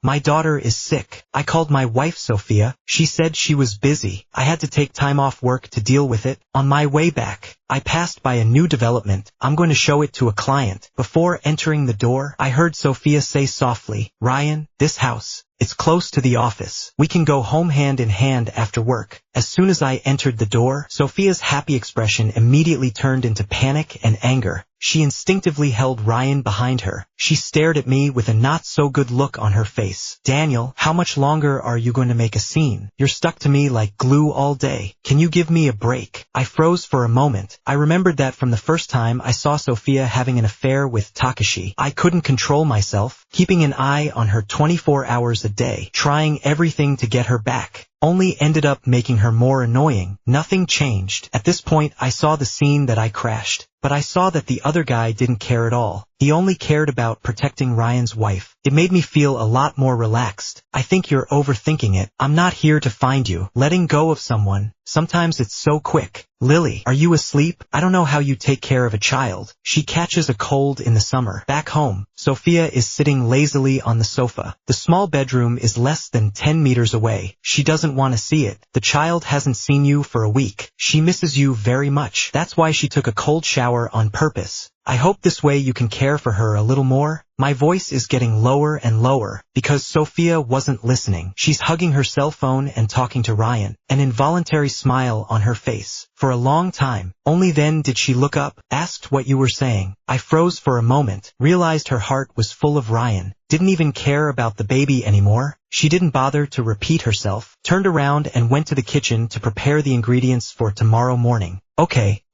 My daughter is sick. I called my wife Sophia. She said she was busy. I had to take time off work to deal with it. On my way back, I passed by a new development. I'm going to show it to a client. Before entering the door, I heard Sophia say softly, Ryan, this house, it's close to the office. We can go home hand in hand after work. As soon as I entered the door, Sophia's happy expression immediately turned into panic and anger. She instinctively held Ryan behind her. She stared at me with a not-so-good look on her face. Daniel, how much longer are you going to make a scene? You're stuck to me like glue all day. Can you give me a break? I froze for a moment. I remembered that from the first time I saw Sophia having an affair with Takashi. I couldn't control myself, keeping an eye on her 24 hours a day, trying everything to get her back. Only ended up making her more annoying. Nothing changed. At this point, I saw the scene that I crashed. But I saw that the other guy didn't care at all. He only cared about protecting Ryan's wife. It made me feel a lot more relaxed. I think you're overthinking it. I'm not here to find you. Letting go of someone, sometimes it's so quick. Lily, are you asleep? I don't know how you take care of a child. She catches a cold in the summer. Back home, Sophia is sitting lazily on the sofa. The small bedroom is less than 10 meters away. She doesn't want to see it. The child hasn't seen you for a week. She misses you very much. That's why she took a cold shower on purpose. I hope this way you can care for her a little more. My voice is getting lower and lower because Sophia wasn't listening. She's hugging her cell phone and talking to Ryan, an involuntary smile on her face. For a long time, only then did she look up, asked what you were saying. I froze for a moment, realized her heart was full of Ryan, didn't even care about the baby anymore. She didn't bother to repeat herself, turned around and went to the kitchen to prepare the ingredients for tomorrow morning. Okay.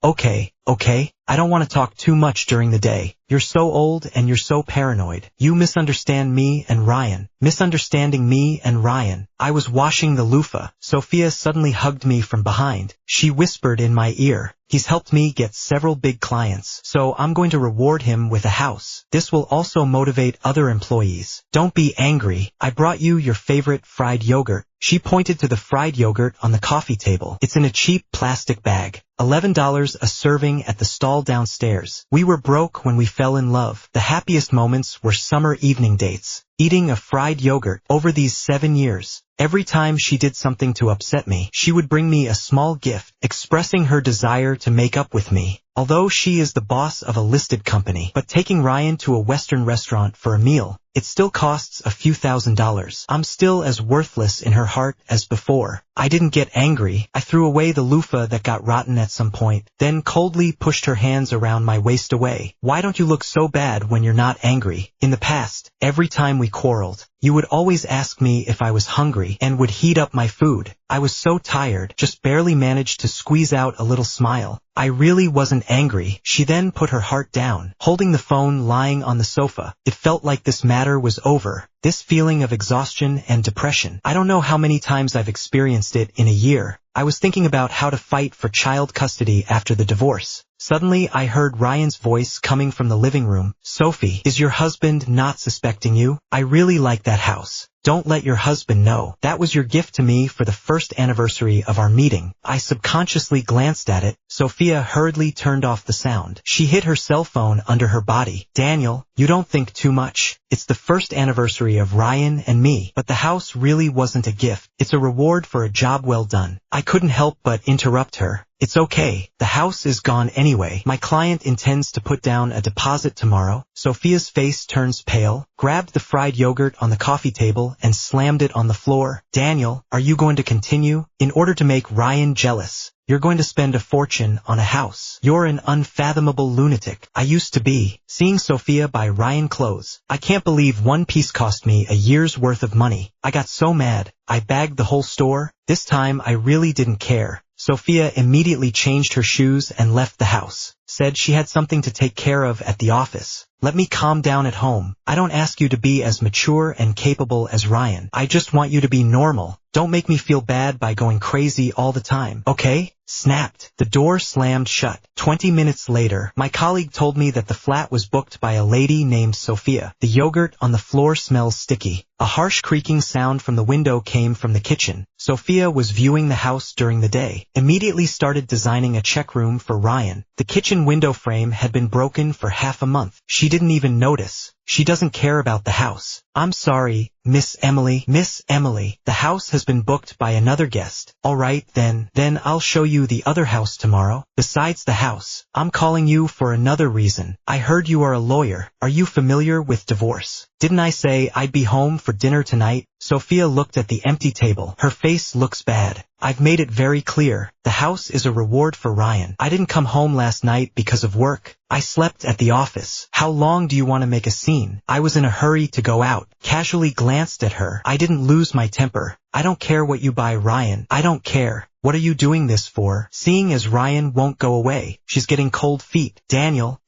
I don't want to talk too much during the day. You're so old and you're so paranoid. You misunderstand me and Ryan. Misunderstanding me and Ryan. I was washing the loofah. Sophia suddenly hugged me from behind. She whispered in my ear, he's helped me get several big clients, so I'm going to reward him with a house. This will also motivate other employees. Don't be angry. I brought you your favorite fried yogurt. She pointed to the fried yogurt on the coffee table. It's in a cheap plastic bag. $11 a serving at the stall downstairs. We were broke when we fell in love. The happiest moments were summer evening dates. Eating a fried yogurt. Over these 7 years, every time she did something to upset me, she would bring me a small gift, expressing her desire to make up with me. Although she is the boss of a listed company, but taking Ryan to a Western restaurant for a meal, it still costs a few $1,000s. I'm still as worthless in her heart as before. I didn't get angry. I threw away the loofah that got rotten at some point, then coldly pushed her hands around my waist away. Why don't you look so bad when you're not angry? In the past, every time we quarreled, you would always ask me if I was hungry and would heat up my food. I was so tired, just barely managed to squeeze out a little smile. I really wasn't angry. She then put her heart down, holding the phone lying on the sofa. It felt like this matter was over. This feeling of exhaustion and depression. I don't know how many times I've experienced it in a year. I was thinking about how to fight for child custody after the divorce. Suddenly, I heard Ryan's voice coming from the living room. Sophie, is your husband not suspecting you? I really like that house. Don't let your husband know. That was your gift to me for the first anniversary of our meeting. I subconsciously glanced at it. Sophia hurriedly turned off the sound. She hid her cell phone under her body. Daniel, you don't think too much. It's the first anniversary of Ryan and me, but the house really wasn't a gift. It's a reward for a job well done. I couldn't help but interrupt her. It's okay. The house is gone anyway. My client intends to put down a deposit tomorrow. Sophia's face turns pale, grabbed the fried yogurt on the coffee table and slammed it on the floor. Daniel, are you going to continue? In order to make Ryan jealous, you're going to spend a fortune on a house. You're an unfathomable lunatic. I used to be. Seeing Sophia buy Ryan clothes. I can't believe one piece cost me a year's worth of money. I got so mad. I bagged the whole store. This time I really didn't care. Sophia immediately changed her shoes and left the house. Said she had something to take care of at the office. Let me calm down at home. I don't ask you to be as mature and capable as Ryan. I just want you to be normal. Don't make me feel bad by going crazy all the time, okay? Snapped. The door slammed shut. 20 minutes later, my colleague told me that the flat was booked by a lady named Sophia. The yogurt on the floor smells sticky. A harsh creaking sound from the window came from the kitchen. Sophia was viewing the house during the day. Immediately started designing a check room for Ryan. The kitchen kitchen window frame had been broken for half a month. She didn't even notice. She doesn't care about the house. I'm sorry, Miss Emily. Miss Emily, the house has been booked by another guest. All right, then I'll show you the other house tomorrow. Besides the house, I'm calling you for another reason. I heard you are a lawyer. Are you familiar with divorce? Didn't I say I'd be home for dinner tonight? Sophia looked at the empty table. Her face looks bad. I've made it very clear. The house is a reward for Ryan. I didn't come home last night because of work. I slept at the office. How long do you want to make a scene? I was in a hurry to go out. Casually glanced at her. I didn't lose my temper. I don't care what you buy, Ryan. I don't care. What are you doing this for? Seeing as Ryan won't go away, she's getting cold feet. Daniel,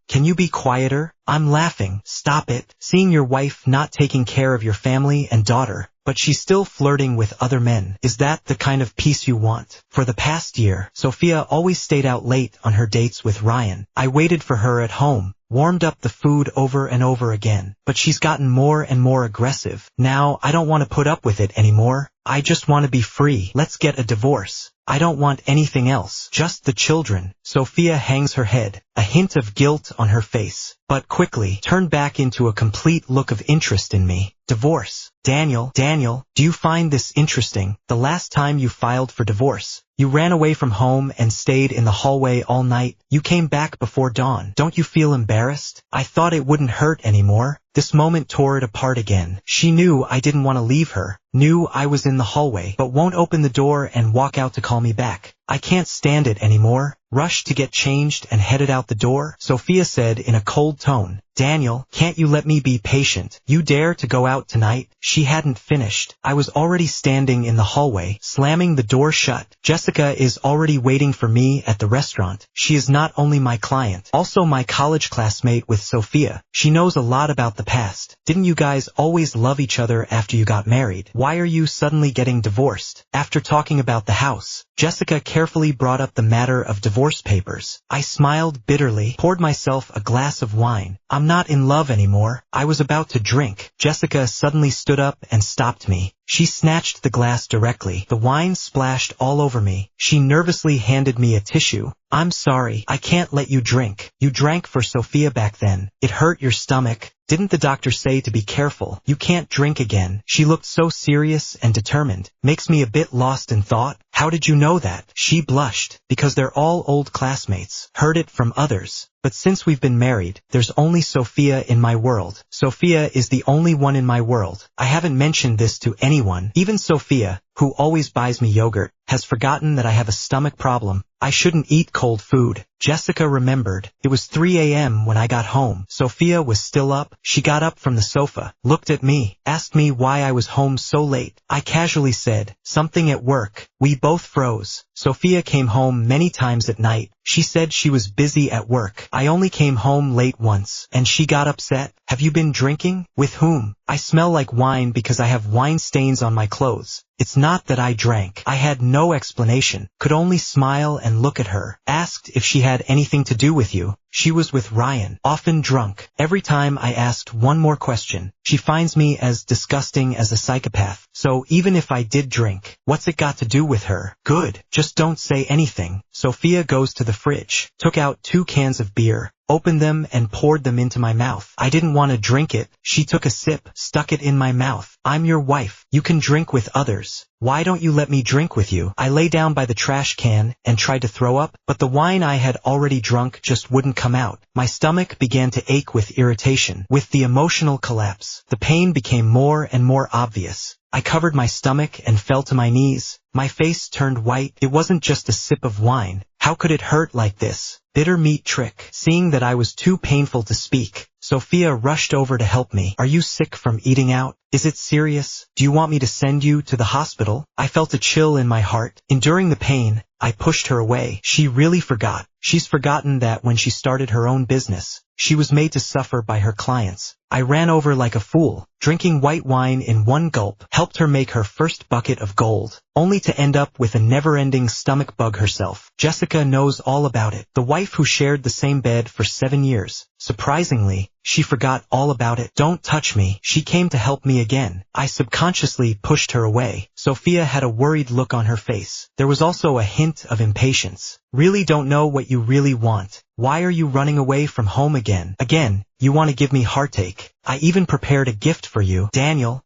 can you be quieter? I'm laughing. Stop it. Seeing your wife not taking care of your family and daughter, but she's still flirting with other men. Is that the kind of peace you want? For the past year, Sophia always stayed out late on her dates with Ryan. I waited for her at home, warmed up the food over and over again, but she's gotten more and more aggressive. Now I don't want to put up with it anymore. I just want to be free. Let's get a divorce. I don't want anything else. Just the children. Sophia hangs her head, a hint of guilt on her face, but quickly turned back into a complete look of interest in me. Divorce. Daniel, do you find this interesting? The last time you filed for divorce, you ran away from home and stayed in the hallway all night. You came back before dawn. Don't you feel embarrassed? I thought it wouldn't hurt anymore. This moment tore it apart again. She knew I didn't want to leave her, knew I was in the hallway, but won't open the door and walk out to call me back. I can't stand it anymore. Rushed to get changed and headed out the door. Sophia said in a cold tone, Daniel, can't you let me be patient? You dare to go out tonight? She hadn't finished. I was already standing in the hallway, slamming the door shut. Jessica is already waiting for me at the restaurant. She is not only my client, also my college classmate with Sophia. She knows a lot about the past. Didn't you guys always love each other after you got married? Why are you suddenly getting divorced? After talking about the house, Jessica carefully brought up the matter of divorce papers. I smiled bitterly, poured myself a glass of wine. I'm not in love anymore. I was about to drink. Jessica suddenly stood up and stopped me. She snatched the glass directly. The wine splashed all over me. She nervously handed me a tissue. I'm sorry, I can't let you drink. You drank for Sophia back then. It hurt your stomach. Didn't the doctor say to be careful? You can't drink again. She looked so serious and determined. Makes me a bit lost in thought. How did you know that? She blushed. Because they're all old classmates. Heard it from others. But since we've been married, there's only Sophia in my world. Sophia is the only one in my world. I haven't mentioned this to anyone. Even Sophia, who always buys me yogurt, has forgotten that I have a stomach problem. I shouldn't eat cold food. Jessica remembered. It was 3 a.m. when I got home. Sophia was still up. She got up from the sofa, looked at me, asked me why I was home so late. I casually said, something at work. We both froze. Sophia came home many times at night. She said she was busy at work. I only came home late once, and she got upset. Have you been drinking? With whom? I smell like wine because I have wine stains on my clothes. It's not that I drank. I had no explanation, could only smile and look at her. Asked if she had anything to do with you. She was with Ryan, often drunk. Every time I asked one more question, she finds me as disgusting as a psychopath. So even if I did drink, what's it got to do with her? Good, just don't say anything. Sophia goes to the fridge, took out 2 cans of beer, opened them and poured them into my mouth. I didn't want to drink it. She took a sip, stuck it in my mouth. I'm your wife. You can drink with others. Why don't you let me drink with you? I lay down by the trash can and tried to throw up, but the wine I had already drunk just wouldn't come out. My stomach began to ache with irritation. With the emotional collapse, the pain became more and more obvious. I covered my stomach and fell to my knees. My face turned white. It wasn't just a sip of wine. How could it hurt like this? Bitter meat trick. Seeing that I was too painful to speak, Sophia rushed over to help me. Are you sick from eating out? Is it serious? Do you want me to send you to the hospital? I felt a chill in my heart. Enduring the pain, I pushed her away. She really forgot. She's forgotten that when she started her own business, she was made to suffer by her clients. I ran over like a fool, drinking white wine in one gulp, helped her make her first bucket of gold, only to end up with a never-ending stomach bug herself. Jessica knows all about it. The wife who shared the same bed for 7 years. Surprisingly, she forgot all about it. Don't touch me. She came to help me again. I subconsciously pushed her away. Sophia had a worried look on her face. There was also a hint of impatience. Really don't know what you really want. Why are you running away from home again? Again, you want to give me heartache. I even prepared a gift for you. Daniel,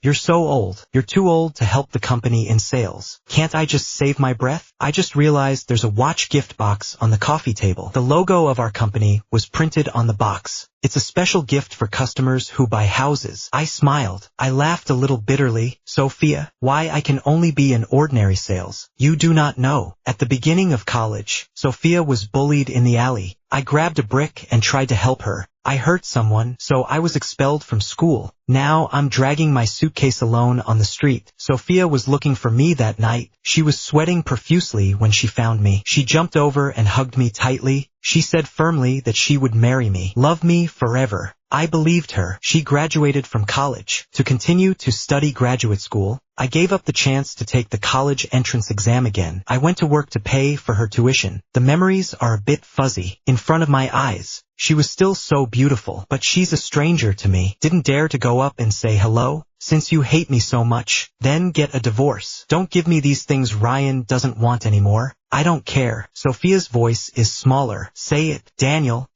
you're so old. You're too old to help the company in sales. Can't I just save my breath? I just realized there's a watch gift box on the coffee table. The logo of our company was printed on the box. It's a special gift for customers who buy houses. I smiled. I laughed a little bitterly. Sophia, why I can only be in ordinary sales. You do not know. At the beginning of college, Sophia was bullied in the alley. I grabbed a brick and tried to help her. I hurt someone, so I was expelled from school. Now I'm dragging my suitcase alone on the street. Sophia was looking for me that night. She was sweating profusely when she found me. She jumped over and hugged me tightly. She said firmly that she would marry me, love me forever. I believed her. She graduated from college. To continue to study graduate school, I gave up the chance to take the college entrance exam again. I went to work to pay for her tuition. The memories are a bit fuzzy. In front of my eyes, she was still so beautiful, but she's a stranger to me. Didn't dare to go up and say hello. Since you hate me so much, then get a divorce. Don't give me these things Ryan doesn't want anymore. I don't care. Sophia's voice is smaller. Say it. Daniel,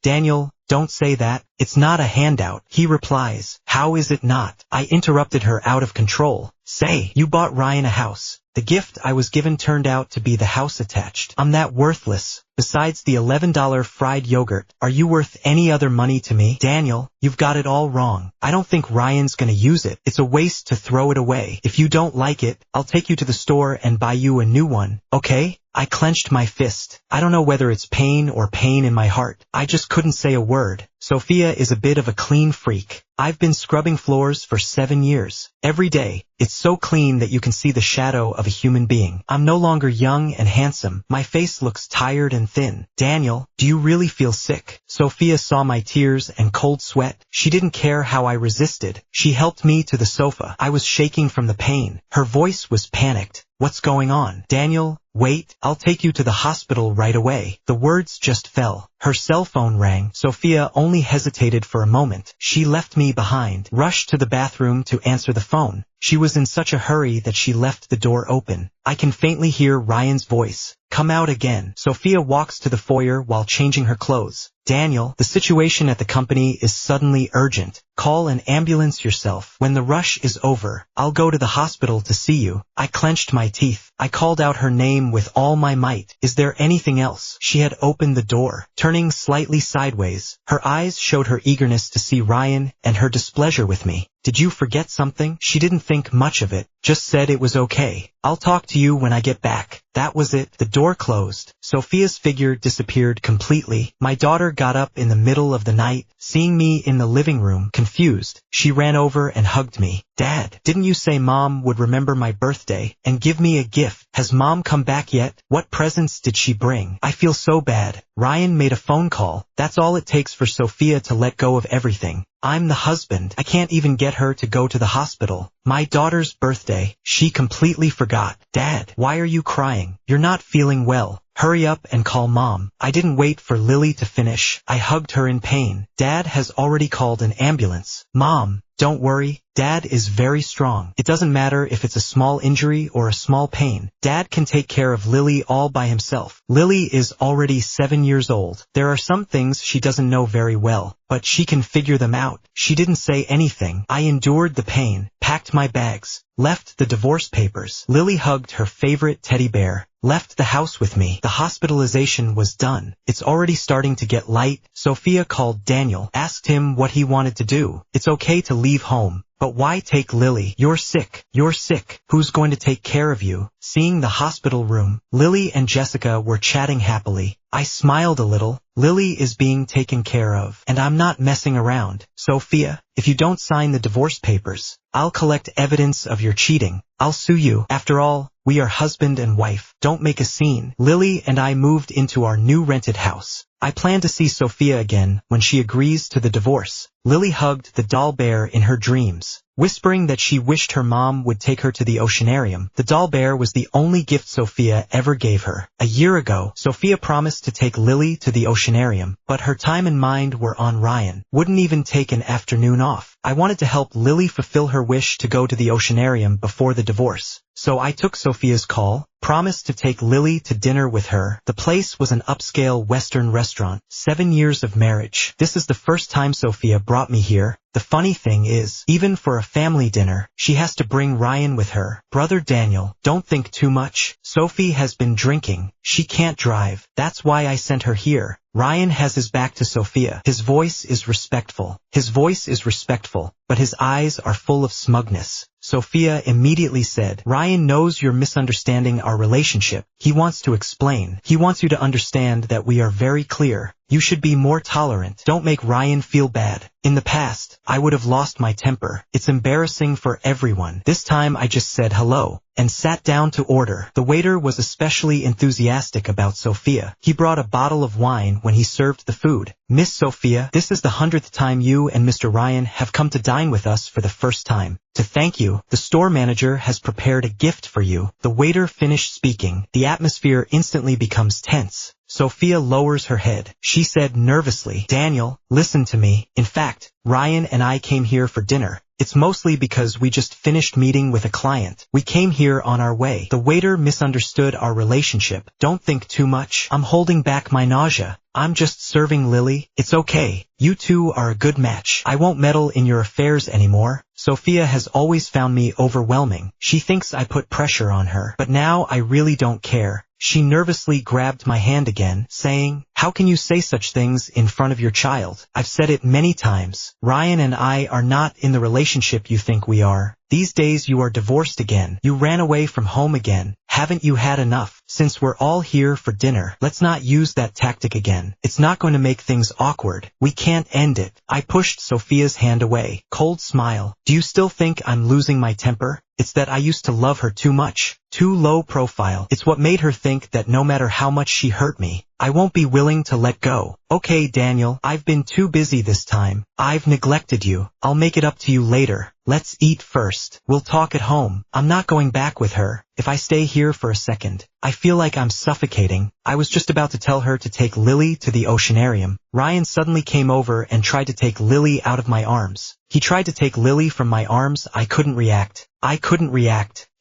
don't say that. It's not a handout. He replies. How is it not? I interrupted her out of control. Say, you bought Ryan a house. The gift I was given turned out to be the house attached. I'm that worthless. Besides the $11 fried yogurt, are you worth any other money to me? Daniel, you've got it all wrong. I don't think Ryan's gonna use it. It's a waste to throw it away. If you don't like it, I'll take you to the store and buy you a new one, okay? I clenched my fist. I don't know whether it's pain or pain in my heart. I just couldn't say a word. Sophia is a bit of a clean freak. I've been scrubbing floors for 7 years. Every day, it's so clean that you can see the shadow of a human being. I'm no longer young and handsome. My face looks tired and thin. Daniel, do you really feel sick? Sophia saw my tears and cold sweat. She didn't care how I resisted. She helped me to the sofa. I was shaking from the pain. Her voice was panicked. What's going on? Daniel, wait, I'll take you to the hospital right away. The words just fell. Her cell phone rang. Sophia only hesitated for a moment. She left me behind, rushed to the bathroom to answer the phone. She was in such a hurry that she left the door open. I can faintly hear Ryan's voice. Come out again. Sophia walks to the foyer while changing her clothes. Daniel, the situation at the company is suddenly urgent. Call an ambulance yourself. When the rush is over, I'll go to the hospital to see you. I clenched my teeth. I called out her name with all my might. Is there anything else? She had opened the door, turning slightly sideways. Her eyes showed her eagerness to see Ryan and her displeasure with me. Did you forget something? She didn't think much of it, just said it was okay. I'll talk to you when I get back. That was it. The door closed. Sophia's figure disappeared completely. My daughter got up in the middle of the night, seeing me in the living room, confused. She ran over and hugged me. Dad, didn't you say Mom would remember my birthday and give me a gift? Has Mom come back yet? What presents did she bring? I feel so bad. Ryan made a phone call. That's all it takes for Sophia to let go of everything. I'm the husband. I can't even get her to go to the hospital. My daughter's birthday. She completely forgot. Dad, why are you crying? You're not feeling well. Hurry up and call Mom. I didn't wait for Lily to finish. I hugged her in pain. Dad has already called an ambulance. Mom, don't worry. Dad is very strong. It doesn't matter if it's a small injury or a small pain. Dad can take care of Lily all by himself. Lily is already 7 years old. There are some things she doesn't know very well, but she can figure them out. She didn't say anything. I endured the pain, packed my bags, left the divorce papers. Lily hugged her favorite teddy bear, left the house with me. The hospitalization was done. It's already starting to get light. Sophia called Daniel, asked him what he wanted to do. It's okay to leave home. But why take Lily? You're sick. You're sick. Who's going to take care of you? Seeing the hospital room, Lily and Jessica were chatting happily. I smiled a little. Lily is being taken care of, and I'm not messing around. Sophia, if you don't sign the divorce papers, I'll collect evidence of your cheating. I'll sue you. After all, we are husband and wife. Don't make a scene. Lily and I moved into our new rented house. I plan to see Sophia again when she agrees to the divorce. Lily hugged the doll bear in her dreams, whispering that she wished her mom would take her to the oceanarium. The doll bear was the only gift Sophia ever gave her. A year ago, Sophia promised to take Lily to the oceanarium, but her time and mind were on Ryan. Wouldn't even take an afternoon off. I wanted to help Lily fulfill her wish to go to the oceanarium before the divorce. So I took Sophia's call, promised to take Lily to dinner with her. The place was an upscale Western restaurant. 7 years of marriage. This is the first time Sophia brought me here. The funny thing is, even for a family dinner, she has to bring Ryan with her. Brother Daniel, don't think too much. Sophie has been drinking. She can't drive. That's why I sent her here. Ryan has his back to Sophia. His voice is respectful. But his eyes are full of smugness. Sophia immediately said, Ryan knows you're misunderstanding our relationship. He wants to explain. He wants you to understand that we are very clear. You should be more tolerant. Don't make Ryan feel bad. In the past, I would have lost my temper. It's embarrassing for everyone. This time I just said hello and sat down to order. The waiter was especially enthusiastic about Sophia. He brought a bottle of wine when he served the food. Miss Sophia, this is the 100th time you and Mr. Ryan have come to dine with us for the first time. To thank you, the store manager has prepared a gift for you. The waiter finished speaking. The atmosphere instantly becomes tense. Sophia lowers her head. She said nervously, Daniel, listen to me. In fact, Ryan and I came here for dinner. It's mostly because we just finished meeting with a client. We came here on our way. The waiter misunderstood our relationship. Don't think too much. I'm holding back my nausea. I'm just serving Lily. It's okay. You two are a good match. I won't meddle in your affairs anymore. Sophia has always found me overwhelming. She thinks I put pressure on her. But now I really don't care. She nervously grabbed my hand again, saying, how can you say such things in front of your child? I've said it many times. Ryan and I are not in the relationship you think we are. These days you are divorced again. You ran away from home again. Haven't you had enough? Since we're all here for dinner, let's not use that tactic again. It's not going to make things awkward. We can't end it. I pushed Sophia's hand away. Cold smile. Do you still think I'm losing my temper? It's that I used to love her too much. Too low profile. It's what made her think that no matter how much she hurt me, I won't be willing to let go. Okay, Daniel, I've been too busy this time. I've neglected you. I'll make it up to you later. Let's eat first. We'll talk at home. I'm not going back with her. If I stay here for a second, I feel like I'm suffocating. I was just about to tell her to take Lily to the oceanarium. Ryan suddenly came over and tried to take Lily out of my arms. He tried to take Lily from my arms. I couldn't react.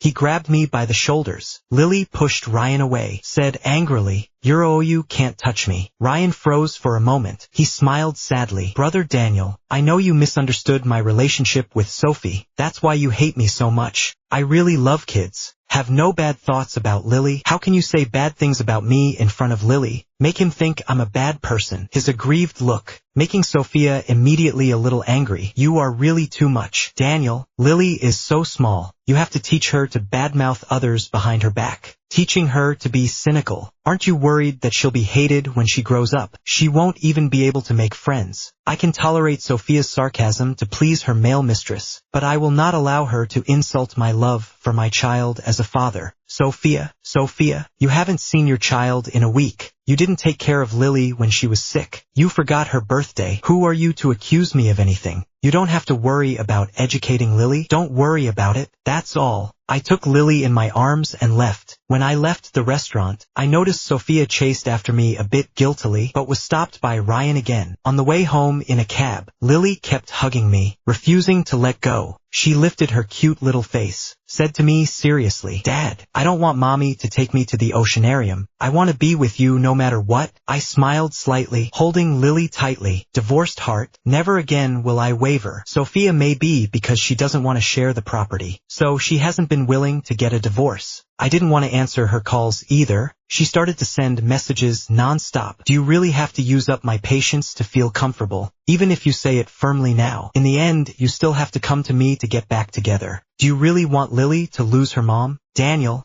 He grabbed me by the shoulders. Lily pushed Ryan away, said angrily, you can't touch me. Ryan froze for a moment. He smiled sadly. Brother Daniel, I know you misunderstood my relationship with Sophie. That's why you hate me so much. I really love kids. Have no bad thoughts about Lily. How can you say bad things about me in front of Lily? Make him think I'm a bad person. His aggrieved look, making Sophia immediately a little angry. You are really too much. Daniel, Lily is so small. You have to teach her to badmouth others behind her back. Teaching her to be cynical. Aren't you worried that she'll be hated when she grows up? She won't even be able to make friends. I can tolerate Sophia's sarcasm to please her male mistress, but I will not allow her to insult my love for my child as a father. Sophia, you haven't seen your child in a week. You didn't take care of Lily when she was sick. You forgot her birthday. Who are you to accuse me of anything? You don't have to worry about educating Lily. Don't worry about it. That's all. I took Lily in my arms and left. When I left the restaurant, I noticed Sophia chased after me a bit guiltily, but was stopped by Ryan again. On the way home in a cab, Lily kept hugging me, refusing to let go. She lifted her cute little face, said to me seriously, Dad, I don't want Mommy to take me to the oceanarium. I want to be with you no matter what. I smiled slightly, holding Lily tightly. Divorced heart, never again will I waver. Sophia may be because she doesn't want to share the property, so she hasn't been willing to get a divorce. I didn't want to answer her calls either. She started to send messages non-stop. Do you really have to use up my patience to feel comfortable? Even if you say it firmly now, in the end, you still have to come to me to get back together. Do you really want Lily to lose her mom? Daniel,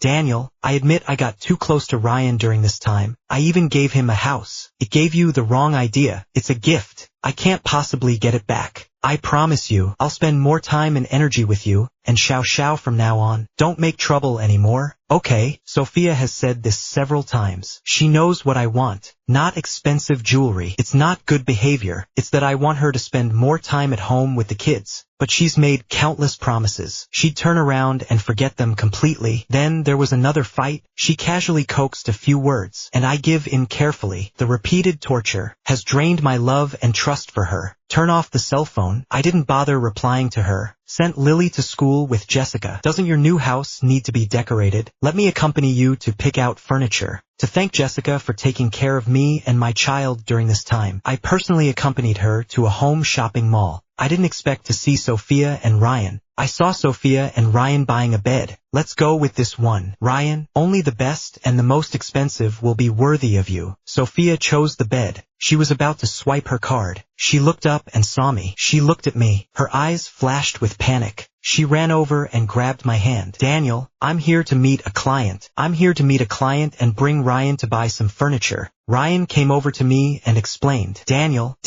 I admit I got too close to Ryan during this time. I even gave him a house. It gave you the wrong idea. It's a gift. I can't possibly get it back. I promise you, I'll spend more time and energy with you, and shao from now on. Don't make trouble anymore. Okay, Sophia has said this several times. She knows what I want. Not expensive jewelry. It's not good behavior. It's that I want her to spend more time at home with the kids. But she's made countless promises. She'd turn around and forget them completely. Then there was another fight. She casually coaxed a few words, and I give in carefully. The repeated torture has drained my love and trust for her. Turn off the cell phone. I didn't bother replying to her. Sent Lily to school with Jessica. Doesn't your new house need to be decorated? Let me accompany you to pick out furniture. To thank Jessica for taking care of me and my child during this time, I personally accompanied her to a home shopping mall. I didn't expect to see Sophia and Ryan. I saw Sophia and Ryan buying a bed. Let's go with this one. Ryan, only the best and the most expensive will be worthy of you. Sophia chose the bed. She was about to swipe her card. She looked up and saw me. She looked at me. Her eyes flashed with panic. She ran over and grabbed my hand. Daniel, I'm here to meet a client. I'm here to meet a client and bring Ryan to buy some furniture. Ryan came over to me and explained, Daniel,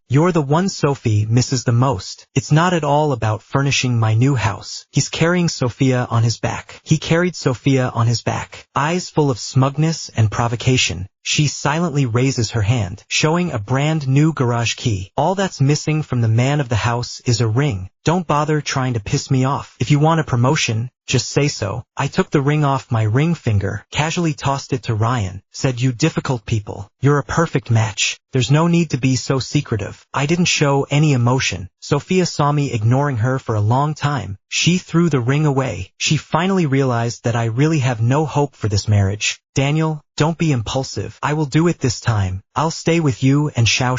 you're the one Sophie misses the most. It's not at all about furnishing my new house. He's carrying Sophia on his back. He carried Sophia on his back. Eyes full of smugness and provocation. She silently raises her hand, showing a brand new garage key. All that's missing from the man of the house is a ring. Don't bother trying to piss me off. If you want a promotion, just say so. I took the ring off my ring finger, casually tossed it to Ryan, said, you difficult people, you're a perfect match. There's no need to be so secretive. I didn't show any emotion. Sophia saw me ignoring her for a long time. She threw the ring away. She finally realized that I really have no hope for this marriage. Daniel, don't be impulsive. I will do it this time. I'll stay with you and shao.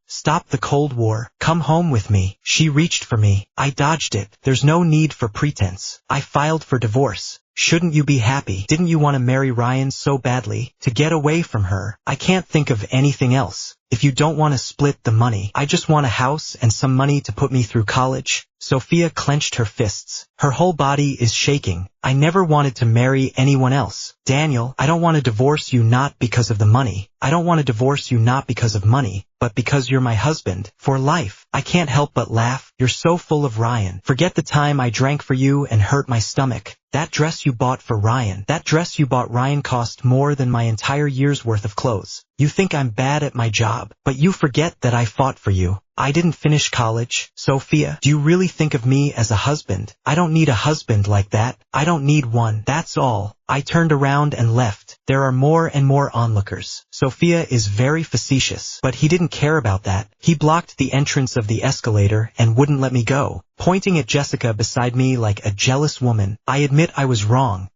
Stop the Cold War. Come home with me. She reached for me. I dodged it. There's no need for pretense. I filed for divorce. Shouldn't you be happy? Didn't you want to marry Ryan so badly? To get away from her? I can't think of anything else. If you don't want to split the money, I just want a house and some money to put me through college. Sophia clenched her fists. Her whole body is shaking. I never wanted to marry anyone else. Daniel, I don't want to divorce you not because of the money. I don't want to divorce you not because of money, but because you're my husband, for life. I can't help but laugh. You're so full of Ryan. Forget the time I drank for you and hurt my stomach. That dress you bought for Ryan. That dress you bought Ryan cost more than my entire year's worth of clothes. You think I'm bad at my job, but you forget that I fought for you. I didn't finish college. Sophia, do you really think of me as a husband? I don't need a husband like that. I don't need one. That's all. I turned around and left. There are more and more onlookers. Sophia is very facetious, but he didn't care about that. He blocked the entrance of the escalator and wouldn't let me go, pointing at Jessica beside me like a jealous woman. I admit I was wrong.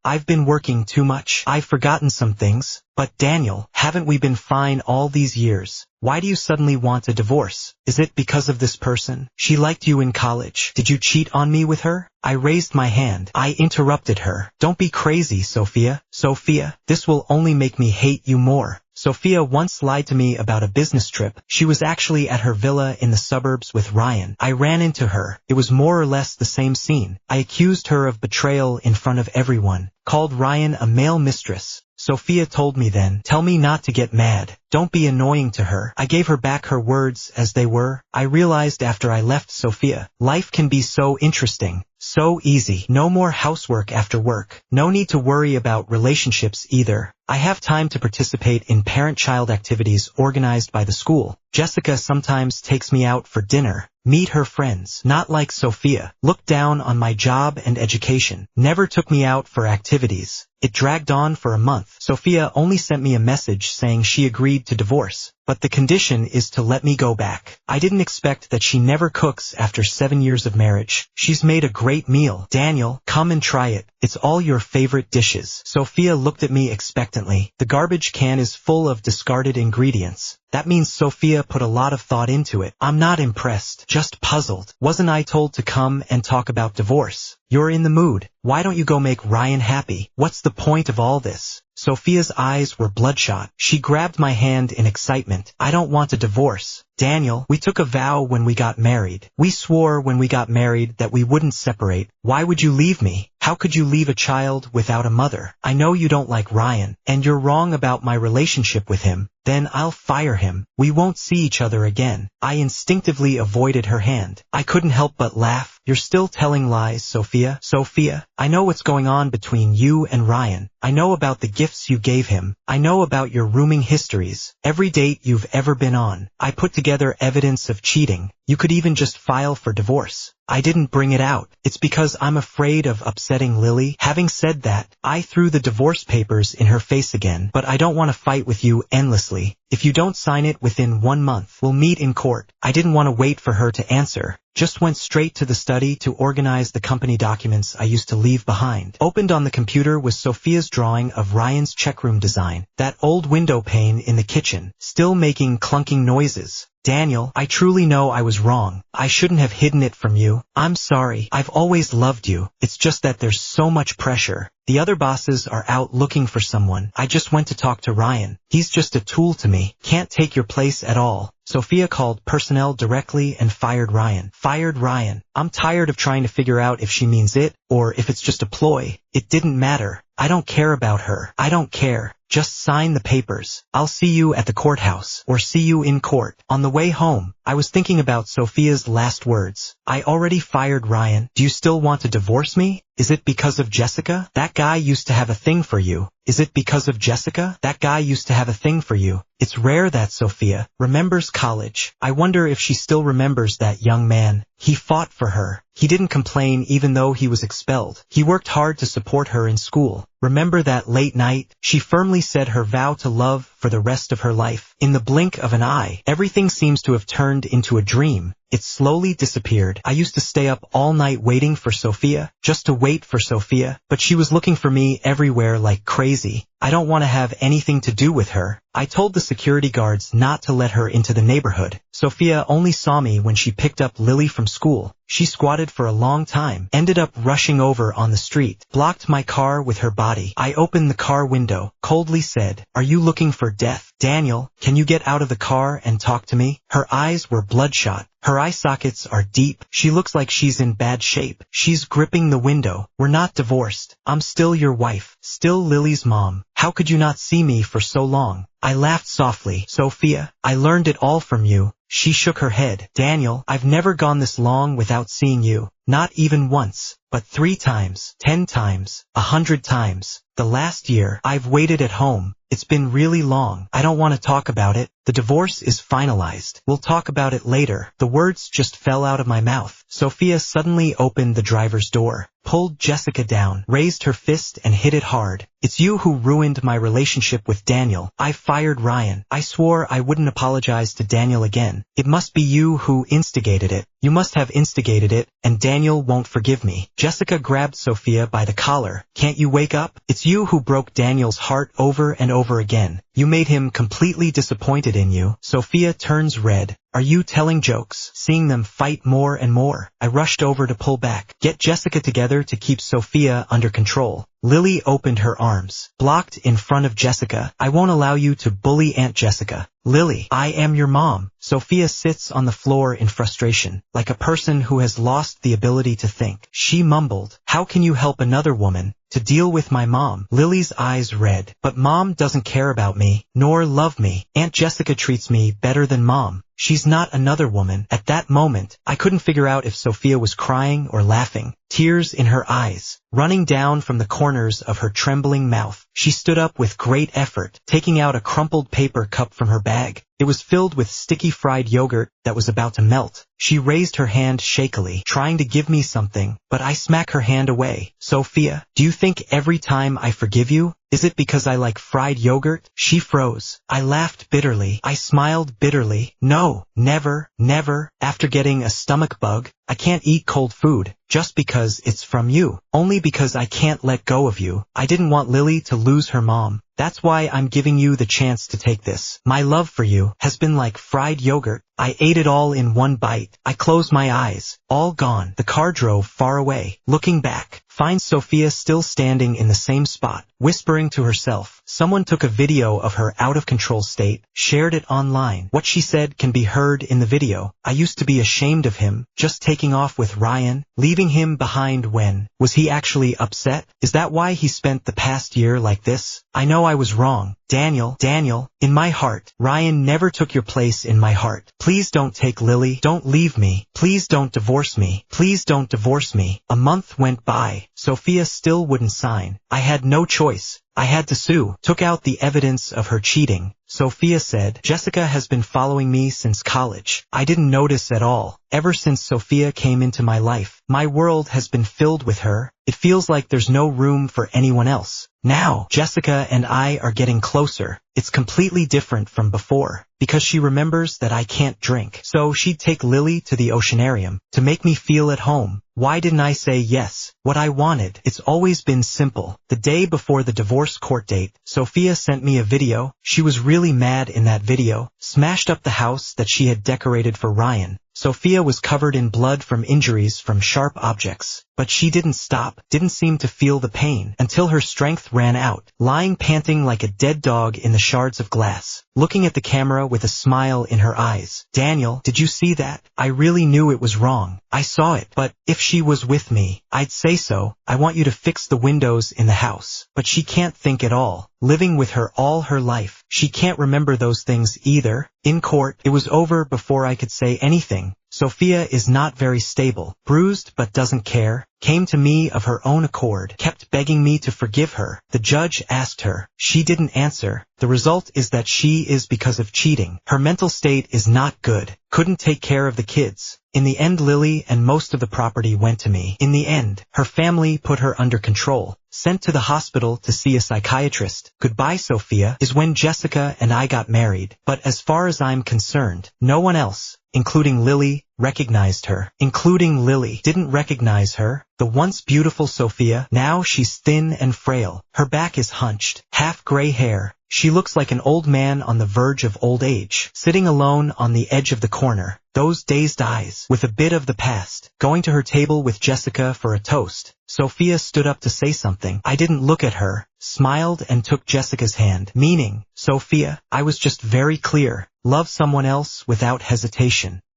I've been working too much. I've forgotten some things. But Daniel, haven't we been fine all these years? Why do you suddenly want a divorce? Is it because of this person? She liked you in college. Did you cheat on me with her? I raised my hand. I interrupted her. Don't be crazy, Sophia. Sophia, this will only make me hate you more. Sophia once lied to me about a business trip. She was actually at her villa in the suburbs with Ryan. I ran into her. It was more or less the same scene. I accused her of betrayal in front of everyone. Called Ryan a male mistress. Sophia told me then, tell me not to get mad. Don't be annoying to her. I gave her back her words as they were. I realized after I left Sophia, life can be so interesting. So easy. No more housework after work. No need to worry about relationships either. I have time to participate in parent-child activities organized by the school. Jessica sometimes takes me out for dinner. Meet her friends. Not like Sophia. Looked down on my job and education. Never took me out for activities. It dragged on for a month. Sophia only sent me a message saying she agreed to divorce, but the condition is to let me go back. I didn't expect that she never cooks after 7 years of marriage. She's made a great meal. Daniel, come and try it. It's all your favorite dishes. Sophia looked at me expectantly. The garbage can is full of discarded ingredients. That means Sophia put a lot of thought into it. I'm not impressed, just puzzled. Wasn't I told to come and talk about divorce? You're in the mood. Why don't you go make Ryan happy? What's the point of all this? Sophia's eyes were bloodshot. She grabbed my hand in excitement. I don't want a divorce. Daniel, we took a vow when we got married. We swore when we got married that we wouldn't separate. Why would you leave me? How could you leave a child without a mother? I know you don't like Ryan, and you're wrong about my relationship with him. Then I'll fire him. We won't see each other again. I instinctively avoided her hand. I couldn't help but laugh. You're still telling lies, Sophia. Sophia, I know what's going on between you and Ryan. I know about the gifts you gave him. I know about your rooming histories. Every date you've ever been on. I put together evidence of cheating. You could even just file for divorce. I didn't bring it out. It's because I'm afraid of upsetting Lily. Having said that, I threw the divorce papers in her face again, but I don't want to fight with you endlessly. If you don't sign it within 1 month, we'll meet in court. I didn't want to wait for her to answer. Just went straight to the study to organize the company documents I used to leave behind. Opened on the computer was Sophia's drawing of Ryan's checkroom design. That old window pane in the kitchen, still making clunking noises. Daniel, I truly know I was wrong. I shouldn't have hidden it from you. I'm sorry. I've always loved you. It's just that there's so much pressure. The other bosses are out looking for someone. I just went to talk to Ryan. He's just a tool to me. Can't take your place at all. Sophia called personnel directly and fired Ryan. Fired Ryan. I'm tired of trying to figure out if she means it or if it's just a ploy. It didn't matter. I don't care about her. I don't care. Just sign the papers. I'll see you at the courthouse or see you in court. On the way home, I was thinking about Sophia's last words. I already fired Ryan. Do you still want to divorce me? Is it because of Jessica? That guy used to have a thing for you. Is it because of Jessica? That guy used to have a thing for you. It's rare that Sophia remembers college. I wonder if she still remembers that young man. He fought for her. He didn't complain even though he was expelled. He worked hard to support her in school. Remember that late night? She firmly said her vow to love for the rest of her life. In the blink of an eye, everything seems to have turned into a dream. It slowly disappeared. I used to stay up all night waiting for Sophia, just to wait for Sophia, but she was looking for me everywhere like crazy. I don't want to have anything to do with her. I told the security guards not to let her into the neighborhood. Sophia only saw me when she picked up Lily from school. She squatted for a long time, ended up rushing over on the street, blocked my car with her body. I opened the car window, coldly said, "Are you looking for death? Daniel, can you get out of the car and talk to me?" Her eyes were bloodshot. Her eye sockets are deep. She looks like she's in bad shape. She's gripping the window. "We're not divorced. I'm still your wife, still Lily's mom. How could you not see me for so long?" I laughed softly. "Sophia, I learned it all from you." She shook her head. "Daniel, I've never gone this long without seeing you. Not even once, but 3 times, 10 times, 100 times. The last year, I've waited at home. It's been really long. I don't want to talk about it. The divorce is finalized. We'll talk about it later." The words just fell out of my mouth. Sophia suddenly opened the driver's door, pulled Jessica down, raised her fist and hit it hard. "It's you who ruined my relationship with Daniel. I fired Ryan. I swore I wouldn't apologize to Daniel again. It must be you who instigated it. You must have instigated it, and Daniel won't forgive me." Jessica grabbed Sophia by the collar. "Can't you wake up? It's you who broke Daniel's heart over and over again. You made him completely disappointed in you." Sophia turns red. "Are you telling jokes?" Seeing them fight more and more, I rushed over to pull back, get Jessica together to keep Sophia under control. Lily opened her arms, blocked in front of Jessica. "I won't allow you to bully Aunt Jessica." "Lily, I am your mom." Sophia sits on the floor in frustration, like a person who has lost the ability to think. She mumbled, "How can you help another woman to deal with my mom?" Lily's eyes red. "But Mom doesn't care about me, nor love me. Aunt Jessica treats me better than Mom. She's not another woman." At that moment, I couldn't figure out if Sophia was crying or laughing. Tears in her eyes, running down from the corners of her trembling mouth. She stood up with great effort, taking out a crumpled paper cup from her bag. It was filled with sticky fried yogurt that was about to melt. She raised her hand shakily, trying to give me something, but I smack her hand away. "Sophia, do you think every time I forgive you, is it because I like fried yogurt?" She froze. I laughed bitterly. I smiled bitterly. "No, never, never. After getting a stomach bug, I can't eat cold food, just because it's from you. Only because I can't let go of you. I didn't want Lily to lose her mom. That's why I'm giving you the chance to take this. My love for you has been like fried yogurt. I ate it all in one bite. I closed my eyes. All gone." The car drove far away. Looking back, finds Sophia still standing in the same spot, whispering to herself. Someone took a video of her out-of-control state, shared it online. What she said can be heard in the video. "I used to be ashamed of him, just taking off with Ryan, leaving him behind when. Was he actually upset? Is that why he spent the past year like this? I know I was wrong, Daniel, in my heart, Ryan never took your place in my heart. Please don't take Lily. Don't leave me. Please don't divorce me. Please don't divorce me. A month went by. Sophia still wouldn't sign. I had no choice. I had to sue. Took out the evidence of her cheating. Sophia said, Jessica has been following me since college. I didn't notice at all. Ever since Sophia came into my life, my world has been filled with her. It feels like there's no room for anyone else. Now, Jessica and I are getting closer. It's completely different from before, because she remembers that I can't drink. So she'd take Lily to the oceanarium to make me feel at home. Why didn't I say yes? What I wanted. It's always been simple. The day before the divorce court date, Sophia sent me a video. She was really mad in that video, smashed up the house that she had decorated for Ryan. Sophia was covered in blood from injuries from sharp objects. But she didn't stop, didn't seem to feel the pain, until her strength ran out, lying panting like a dead dog in the shards of glass, looking at the camera with a smile in her eyes. Daniel, did you see that? I really knew it was wrong. I saw it, but if she was with me, I'd say so. I want you to fix the windows in the house. But she can't think at all. Living with her all her life, she can't remember those things either. In court, it was over before I could say anything. Sophia is not very stable, bruised but doesn't care, came to me of her own accord, kept begging me to forgive her. The judge asked her. She didn't answer. The result is that she is because of cheating. Her mental state is not good, couldn't take care of the kids. In the end, Lily and most of the property went to me. In the end, her family put her under control, sent to the hospital to see a psychiatrist. Goodbye, Sophia, is when Jessica and I got married. But as far as I'm concerned, no one else, including Lily, recognized her. Including Lily didn't recognize her. The once beautiful Sophia, now she's thin and frail. Her back is hunched, half gray hair. She looks like an old man on the verge of old age, sitting alone on the edge of the corner, those dazed eyes, with a bit of the past. Going to her table with Jessica for a toast, Sophia stood up to say something. I didn't look at her, smiled and took Jessica's hand, meaning, Sophia, I was just very clear. Love someone else without hesitation.